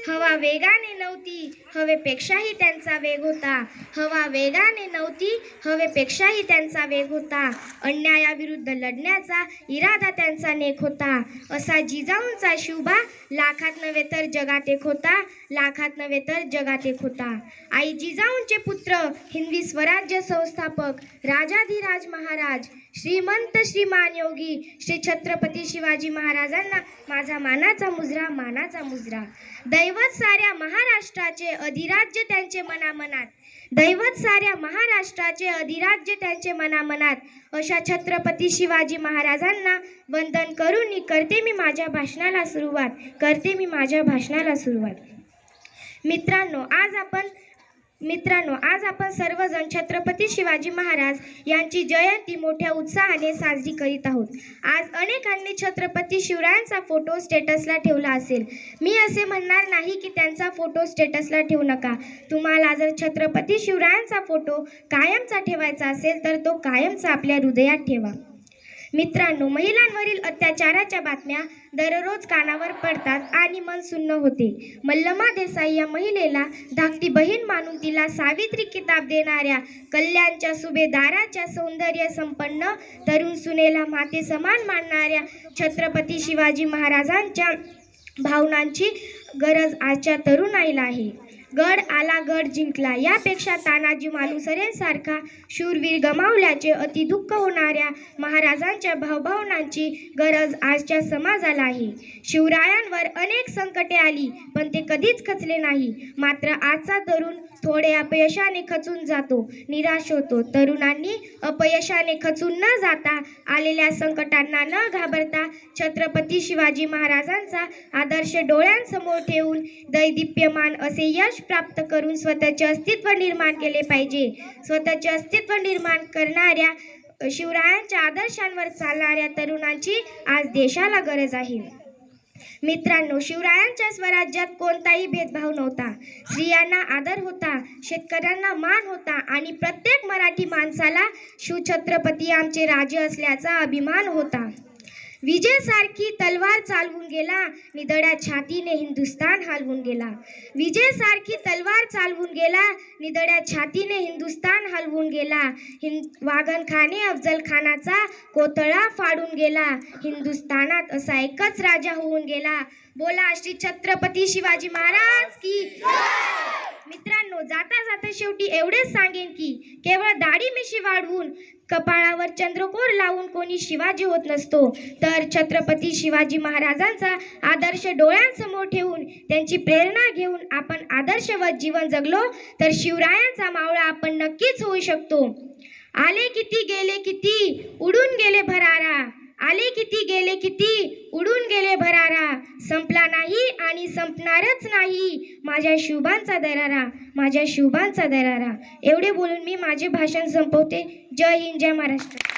हवा वेगाने नव्हती, हवेपेक्षाही त्यांचा वेग होता. हवा वेगाने नव्हती, हवेपेक्षाही त्यांचा वेग होता. अन्यायाविरुद्ध लढण्याचा इरादा त्यांचा नेक होता. असा जिजाऊंचा शिवबा लाखात नव्हे तर जगात एक होता. लाखात नव्हे तर जगात एक होता. आई जिजाऊंचे पुत्र, हिंदवी स्वराज्य संस्थापक, राजाधिराज महाराज, श्रीमंत श्रीमान योगी श्री छत्रपती शिवाजी महाराजांना माझा मानाचा मुजरा, मानाचा मुजरा. दैवत साऱ्या महाराष्ट्राचे, अधिराज्य त्यांचे मनामनात. दैवत साऱ्या महाराष्ट्राचे, अधिराज्य त्यांचे मनामनात. अशा छत्रपती शिवाजी महाराजांना वंदन करून करते मी माझ्या भाषणाला सुरुवात. मित्रांनो, आज आपण सर्वजण छत्रपती शिवाजी महाराज यांची जयंती मोठ्या उत्साहाने साजरी करीत आहोत. आज अनेकांनी छत्रपती शिवरायांचा फोटो स्टेटसला ठेवला असेल. मी असे म्हणणार नाही की त्यांचा फोटो स्टेटसला ठेवू नका. तुम्हाला जर छत्रपती शिवरायांचा फोटो कायमचा ठेवायचा असेल तर तो कायमचा आपल्या हृदयात ठेवा. मित्रांनो, महिलांवरील अत्याचाराच्या बातम्या दररोज कानावर पडतात आणि मन सुन्न होते. मल्लमा देसाई या महिलेला धाकटी बहीण मानून तिला सावित्री किताब देणाऱ्या कल्याणच्या सुभेदाराच्या सौंदर्य संपन्न तरुण सुनेला माते समान मानणाऱ्या छत्रपती शिवाजी महाराजांच्या भावनांची गरज आजच्या तरुणाईला आहे. गड आला गड जिंकला यापेक्षा तानाजी मालुसरेंसारखा शूरवीर गमावल्याचे अति दुःख होणाऱ्या महाराजांच्या भावभावनांची गरज आजच्या समाजाला आहे. शिवरायांवर अनेक संकटे आली पण ते कधीच खचले नाही. मात्र आजचा तरुण थोडे अपयशाने खचून जातो, निराश होतो. तरुणांनी अपयशाने खचून न जाता, आलेल्या संकटांना न घाबरता छत्रपती शिवाजी महाराजांचा आदर्श डोळ्यांसमोर ठेवून दैदिप्यमान असे यश प्राप्त करून स्वतःचे अस्तित्व निर्माण केले पाहिजे. स्वतःचे अस्तित्व निर्माण करणाऱ्या शिवरायांच्या आदर्शांवर चालणाऱ्या तरुणांची आज देशाला गरज आहे. मित्रांनो, शिवरायांच्या स्वराज्यात कोणताही भेदभाव नव्हता. स्त्रियांना आदर होता, शेतकऱ्यांना मान होता आणि प्रत्येक मराठी माणसाला शिवछत्रपती आमचे राजे असल्याचा अभिमान होता. विजेसारखी तलवार चालवून गेला, निधड्या छातीने हिंदुस्तान हलवून गेला. विजेसारखी तलवार चालवून गेला, निधड्या छातीने हिंदुस्तान हलवून गेला. वागणखाने अफजल खानाचा कोथळा फाडून गेला. हिंदुस्थानात असा एकच राजा होऊन गेला. बोला श्री छत्रपती शिवाजी महाराज की. मित्रांनो, जाता जाता शेवटी एवढेच सांगेन की केवळ दाढी मिशी वाढवून, कपाळावर चंद्रकोर लावून कोणी शिवाजी होत नसतो. तर छत्रपती शिवाजी महाराजांचा आदर्श डोळ्यांसमोर ठेवून त्यांची प्रेरणा घेऊन आपण आदर्शवत जीवन जगलो तर शिवरायांचा मावळा आपण नक्कीच होऊ शकतो. आले किती गेले किती, उडून गेले भरारा. आले किती गेले किती, उडून गेले भरारा. संपला नाही आणि संपणारच नाही माझ्या शिवबांचा दरारा, माझ्या शिवबांचा दरारा. एवढे बोलून मी माझे भाषण संपवते. जय हिंद, जय महाराष्ट्र.